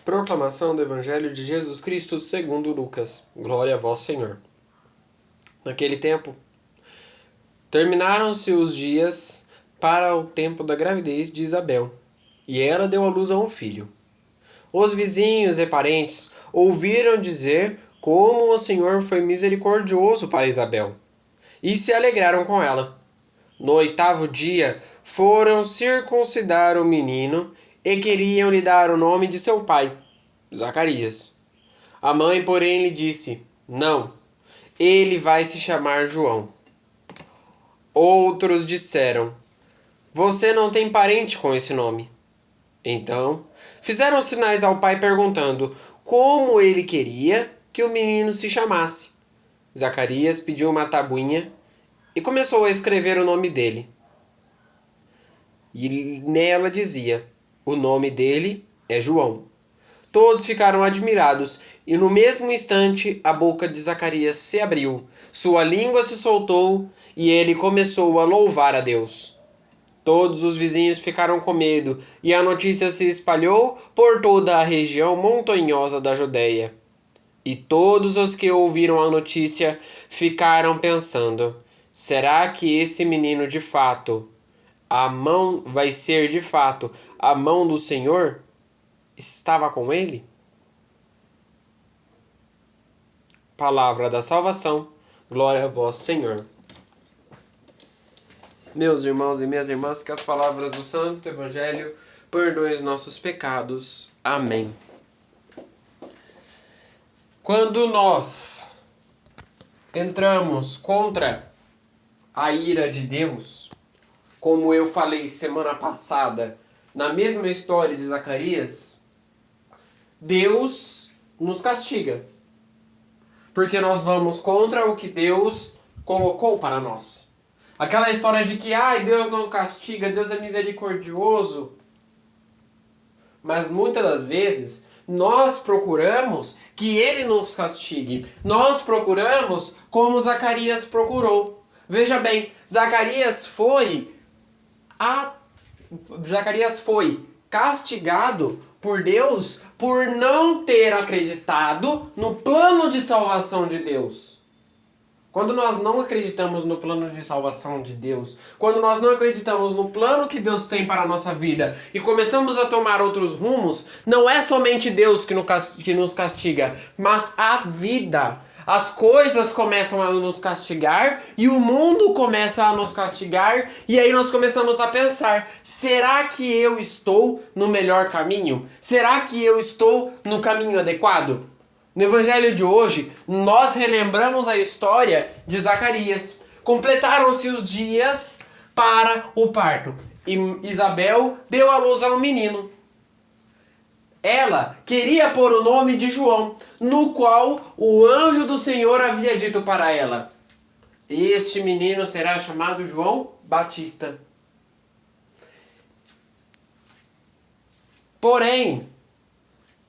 Proclamação do Evangelho de Jesus Cristo segundo Lucas. Glória a vós, Senhor. Naquele tempo, terminaram-se os dias para o tempo da gravidez de Isabel, e ela deu à luz a um filho. Os vizinhos e parentes ouviram dizer como o Senhor foi misericordioso para Isabel, e se alegraram com ela. No 8º dia, foram circuncidar o menino e queriam lhe dar o nome de seu pai, Zacarias. A mãe, porém, lhe disse: Não, ele vai se chamar João. Outros disseram: Você não tem parente com esse nome. Então, fizeram sinais ao pai perguntando como ele queria que o menino se chamasse. Zacarias pediu uma tabuinha e começou a escrever o nome dele. E nela dizia: O nome dele é João. Todos ficaram admirados, e no mesmo instante a boca de Zacarias se abriu, sua língua se soltou, e ele começou a louvar a Deus. Todos os vizinhos ficaram com medo, e a notícia se espalhou por toda a região montanhosa da Judéia. E todos os que ouviram a notícia ficaram pensando: será que esse menino vai ser de fato a mão do Senhor? Estava com ele? Palavra da salvação, glória a vós, Senhor. Meus irmãos e minhas irmãs, que as palavras do Santo Evangelho perdoem os nossos pecados. Amém. Quando nós entramos contra a ira de Deus, como eu falei semana passada, na mesma história de Zacarias, Deus nos castiga, porque nós vamos contra o que Deus colocou para nós. Aquela história de que Deus não castiga, Deus é misericordioso. Mas muitas das vezes nós procuramos que Ele nos castigue. Nós procuramos como Zacarias procurou. Veja bem, Zacarias foi castigado por Deus por não ter acreditado no plano de salvação de Deus. Quando nós não acreditamos no plano de salvação de Deus, quando nós não acreditamos no plano que Deus tem para a nossa vida e começamos a tomar outros rumos, não é somente Deus que nos castiga, mas a vida. As coisas começam a nos castigar e o mundo começa a nos castigar, e aí nós começamos a pensar: será que eu estou no melhor caminho? Será que eu estou no caminho adequado? No Evangelho de hoje, nós relembramos a história de Zacarias. Completaram-se os dias para o parto e Isabel deu à luz a um menino. Ela queria pôr o nome de João, no qual o anjo do Senhor havia dito para ela: Este menino será chamado João Batista. Porém,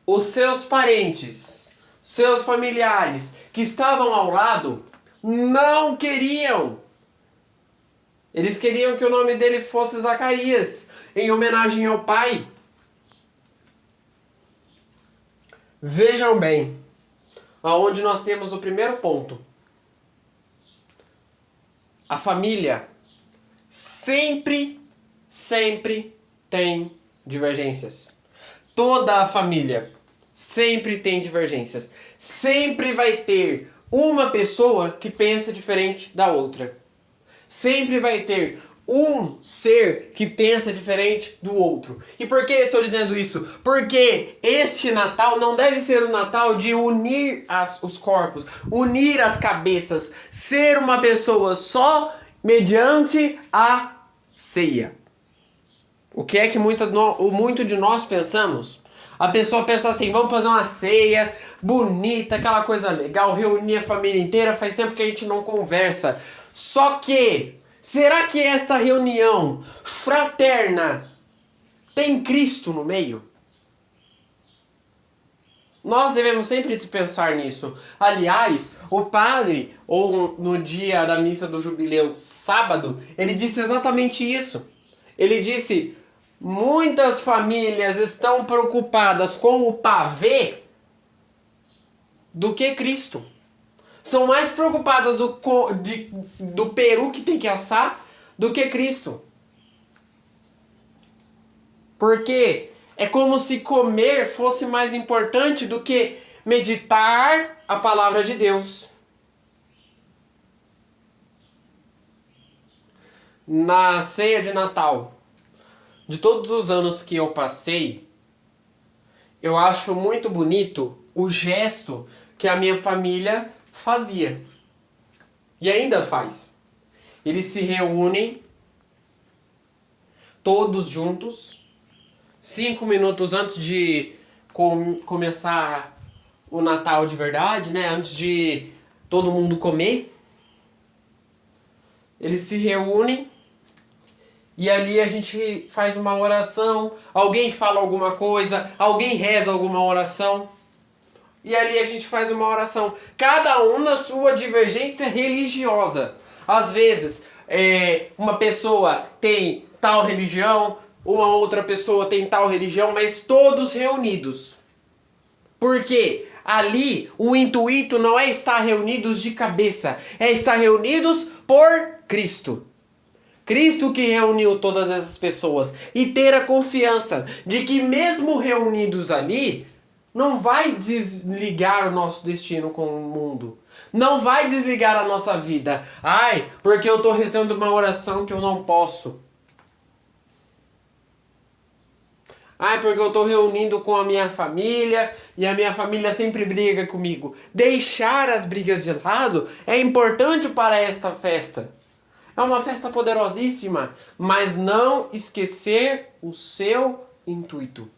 os seus parentes, seus familiares que estavam ao lado, não queriam. Eles queriam que o nome dele fosse Zacarias, em homenagem ao pai. Vejam bem, aonde nós temos o primeiro ponto. A família sempre tem divergências. Toda a família sempre tem divergências. Sempre vai ter uma pessoa que pensa diferente da outra. Sempre vai ter um ser que pensa diferente do outro. E por que estou dizendo isso? Porque este Natal não deve ser o Natal de unir os corpos, unir as cabeças, ser uma pessoa só mediante a ceia. O que é que muito de nós pensamos? A pessoa pensa assim: vamos fazer uma ceia bonita, aquela coisa legal, reunir a família inteira, faz tempo que a gente não conversa. Só que será que esta reunião fraterna tem Cristo no meio? Nós devemos sempre se pensar nisso. Aliás, o padre, ou no dia da missa do jubileu, sábado, ele disse exatamente isso. Ele disse: muitas famílias estão preocupadas com o pavê do que Cristo. São mais preocupadas do peru que tem que assar do que Cristo. Porque é como se comer fosse mais importante do que meditar a palavra de Deus. Na ceia de Natal, de todos os anos que eu passei, eu acho muito bonito o gesto que a minha família fazia. E ainda faz. Eles se reúnem, todos juntos, 5 minutos antes de começar o Natal de verdade, né? Antes de todo mundo comer. Eles se reúnem e ali a gente faz uma oração, alguém fala alguma coisa, alguém reza alguma oração. E ali a gente faz uma oração, cada um na sua divergência religiosa. Às vezes, uma pessoa tem tal religião, uma outra pessoa tem tal religião, mas todos reunidos. Porque ali o intuito não é estar reunidos de cabeça, é estar reunidos por Cristo. Cristo que reuniu todas essas pessoas. E ter a confiança de que mesmo reunidos ali, não vai desligar o nosso destino com o mundo. Não vai desligar a nossa vida. Ai, porque eu estou rezando uma oração que eu não posso. Ai, porque eu estou reunindo com a minha família e a minha família sempre briga comigo. Deixar as brigas de lado é importante para esta festa. É uma festa poderosíssima, mas não esquecer o seu intuito.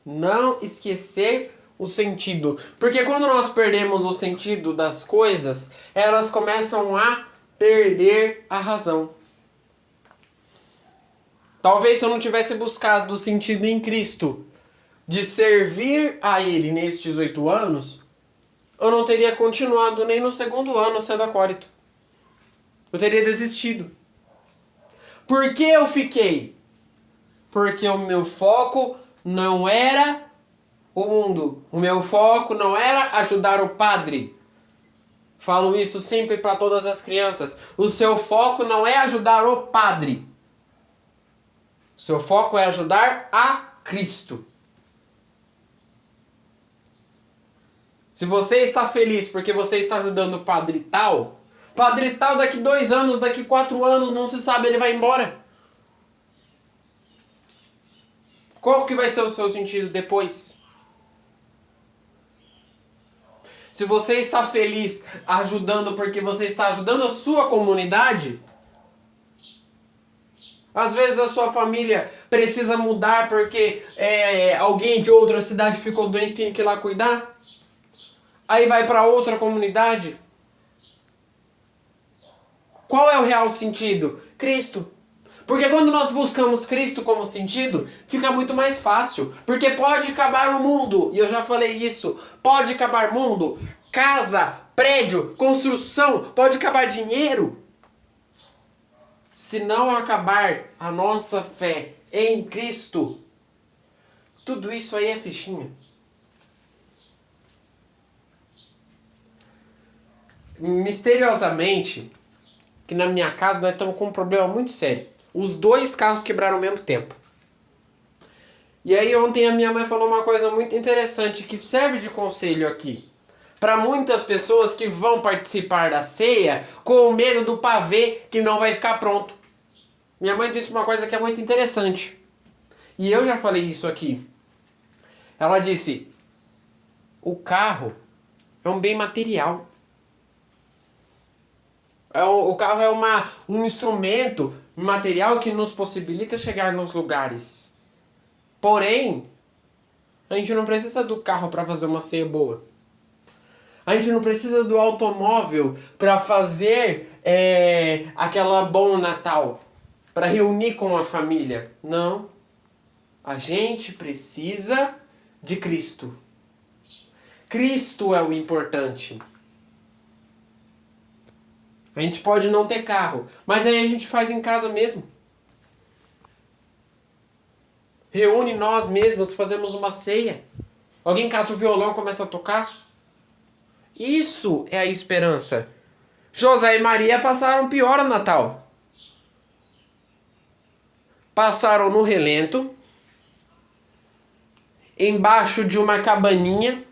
Não esquecer o sentido. Porque quando nós perdemos o sentido das coisas, elas começam a perder a razão. Talvez se eu não tivesse buscado o sentido em Cristo de servir a Ele nesses 18 anos, eu não teria continuado nem no segundo ano sendo acólito. Eu teria desistido. Por que eu fiquei? Porque o meu foco não era o mundo. O meu foco não era ajudar o padre. Falo isso sempre para todas as crianças. O seu foco não é ajudar o padre. O seu foco é ajudar a Cristo. Se você está feliz porque você está ajudando o padre tal daqui 2 anos, daqui 4 anos, não se sabe, ele vai embora. Qual que vai ser o seu sentido depois? Se você está feliz ajudando porque você está ajudando a sua comunidade, às vezes a sua família precisa mudar porque alguém de outra cidade ficou doente e tem que ir lá cuidar. Aí vai para outra comunidade. Qual é o real sentido? Cristo. Porque quando nós buscamos Cristo como sentido, fica muito mais fácil. Porque pode acabar o mundo, e eu já falei isso, pode acabar o mundo, casa, prédio, construção, pode acabar dinheiro. Se não acabar a nossa fé em Cristo, tudo isso aí é fichinha. Misteriosamente, que na minha casa nós estamos com um problema muito sério. Os 2 carros quebraram ao mesmo tempo. E aí ontem a minha mãe falou uma coisa muito interessante que serve de conselho aqui. Para muitas pessoas que vão participar da ceia com medo do pavê que não vai ficar pronto. Minha mãe disse uma coisa que é muito interessante. E eu já falei isso aqui. Ela disse: o carro é um bem material. O carro é um instrumento, um material que nos possibilita chegar nos lugares. Porém, a gente não precisa do carro para fazer uma ceia boa. A gente não precisa do automóvel para fazer aquela bom Natal, para reunir com a família. Não. A gente precisa de Cristo. Cristo é o importante. A gente pode não ter carro, mas aí a gente faz em casa mesmo. Reúne nós mesmos, fazemos uma ceia. Alguém cata o violão e começa a tocar. Isso é a esperança. José e Maria passaram pior o Natal. Passaram no relento, embaixo de uma cabaninha,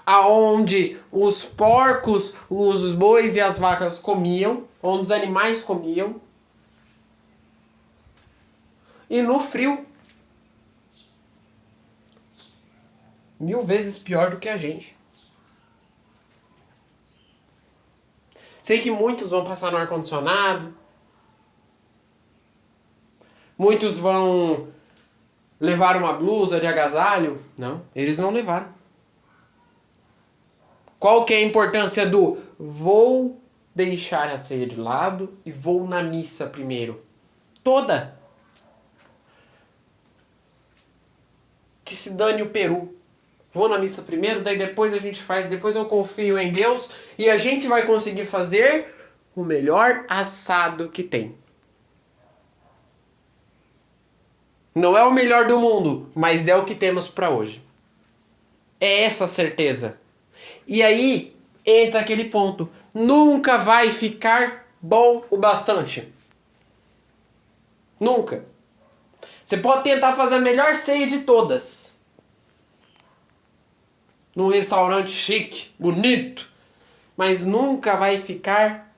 aonde os porcos, os bois e as vacas comiam, onde os animais comiam. E no frio. 1000 vezes pior do que a gente. Sei que muitos vão passar no ar-condicionado. Muitos vão levar uma blusa de agasalho. Não, eles não levaram. Qual que é a importância do vou deixar a ceia de lado e vou na missa primeiro? Toda. Que se dane o peru. Vou na missa primeiro, daí depois a gente faz, depois eu confio em Deus e a gente vai conseguir fazer o melhor assado que tem. Não é o melhor do mundo, mas é o que temos para hoje. É essa a certeza. E aí entra aquele ponto. Nunca vai ficar bom o bastante. Nunca. Você pode tentar fazer a melhor ceia de todas. Num restaurante chique, bonito. Mas nunca vai ficar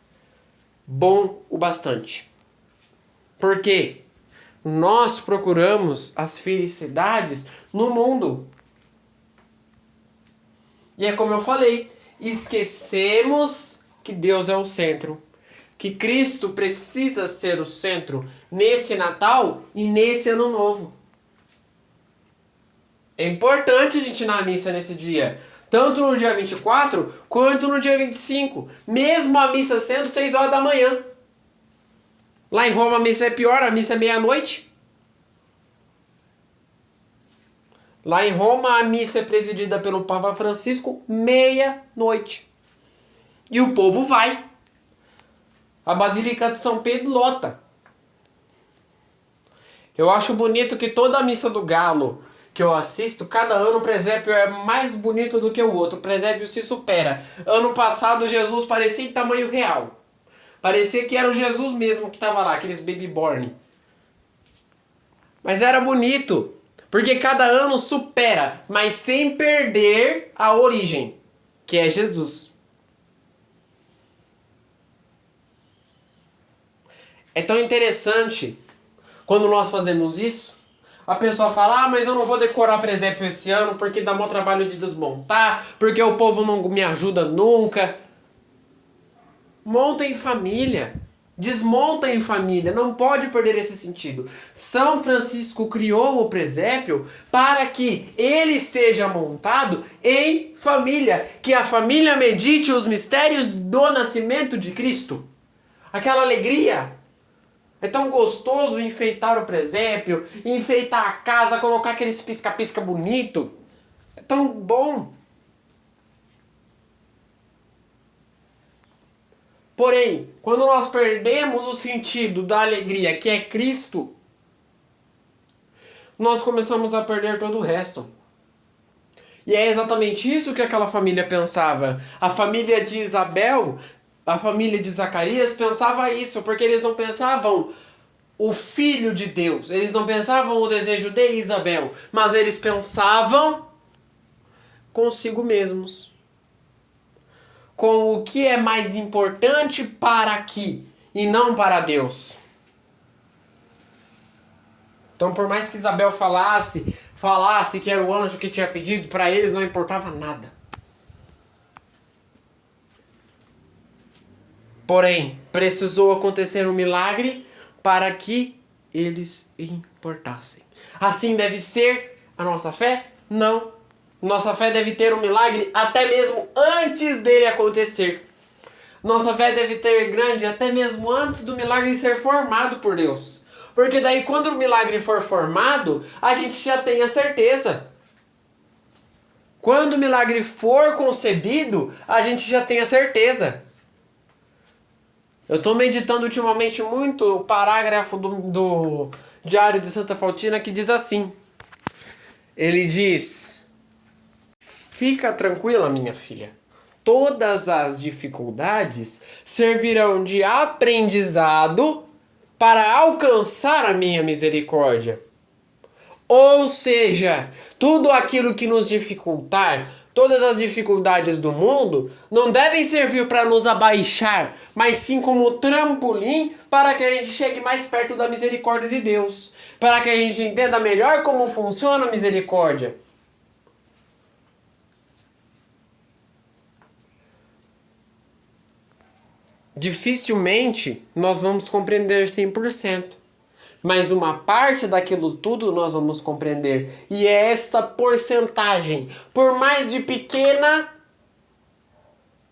bom o bastante. Por quê? Nós procuramos as felicidades no mundo. E é como eu falei, esquecemos que Deus é o centro. Que Cristo precisa ser o centro nesse Natal e nesse Ano Novo. É importante a gente ir na missa nesse dia. Tanto no dia 24 quanto no dia 25. Mesmo a missa sendo 6 horas da manhã. Lá em Roma a missa é pior, a missa é meia-noite. Lá em Roma a missa é presidida pelo Papa Francisco meia-noite. E o povo vai. A Basílica de São Pedro lota. Eu acho bonito que toda a missa do Galo que eu assisto, cada ano o presépio é mais bonito do que o outro. O presépio se supera. Ano passado Jesus parecia em tamanho real. Parecia que era o Jesus mesmo que estava lá, aqueles baby born. Mas era bonito, porque cada ano supera, mas sem perder a origem, que é Jesus. É tão interessante quando nós fazemos isso. A pessoa fala, mas eu não vou decorar presépio esse ano porque dá maior trabalho de desmontar, porque o povo não me ajuda nunca. Monta em família. Desmonta em família. Não pode perder esse sentido. São Francisco criou o presépio para que ele seja montado em família. Que a família medite os mistérios do nascimento de Cristo. Aquela alegria. É tão gostoso enfeitar o presépio, enfeitar a casa, colocar aqueles pisca-pisca bonito. É tão bom. Porém, quando nós perdemos o sentido da alegria, que é Cristo, nós começamos a perder todo o resto. E é exatamente isso que aquela família pensava. A família de Isabel, a família de Zacarias pensava isso, porque eles não pensavam o Filho de Deus, eles não pensavam o desejo de Isabel, mas eles pensavam consigo mesmos. Com o que é mais importante para aqui e não para Deus. Então, por mais que Isabel falasse que era o anjo que tinha pedido, para eles não importava nada. Porém, precisou acontecer um milagre para que eles importassem. Assim deve ser a nossa fé? Não. Nossa fé deve ter um milagre até mesmo antes dele acontecer. Nossa fé deve ter grande até mesmo antes do milagre ser formado por Deus. Porque daí quando o milagre for formado, a gente já tem a certeza. Quando o milagre for concebido, a gente já tem a certeza. Eu estou meditando ultimamente muito o parágrafo do Diário de Santa Faustina que diz assim. Ele diz: fica tranquila, minha filha. Todas as dificuldades servirão de aprendizado para alcançar a minha misericórdia. Ou seja, tudo aquilo que nos dificultar, todas as dificuldades do mundo, não devem servir para nos abaixar, mas sim como trampolim para que a gente chegue mais perto da misericórdia de Deus, para que a gente entenda melhor como funciona a misericórdia. Dificilmente nós vamos compreender 100%. Mas uma parte daquilo tudo nós vamos compreender. E é esta porcentagem, por mais de pequena,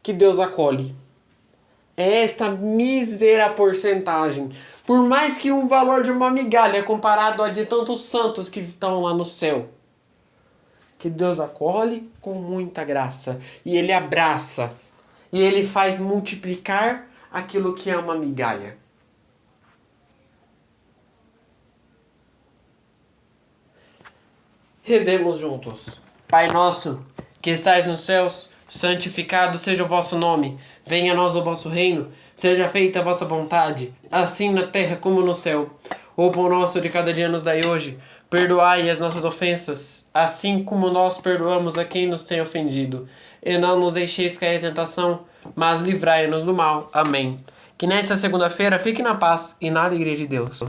que Deus acolhe. É esta mísera porcentagem. Por mais que um valor de uma migalha comparado a de tantos santos que estão lá no céu. Que Deus acolhe com muita graça. E Ele abraça. E Ele faz multiplicar aquilo que é uma migalha. Rezemos juntos. Pai nosso, que estais nos céus, santificado seja o vosso nome. Venha a nós o vosso reino. Seja feita a vossa vontade, assim na terra como no céu. O pão nosso de cada dia nos dai hoje. Perdoai as nossas ofensas, assim como nós perdoamos a quem nos tem ofendido. E não nos deixeis cair em tentação, mas livrai-nos do mal. Amém. Que nesta segunda-feira fique na paz e na alegria de Deus.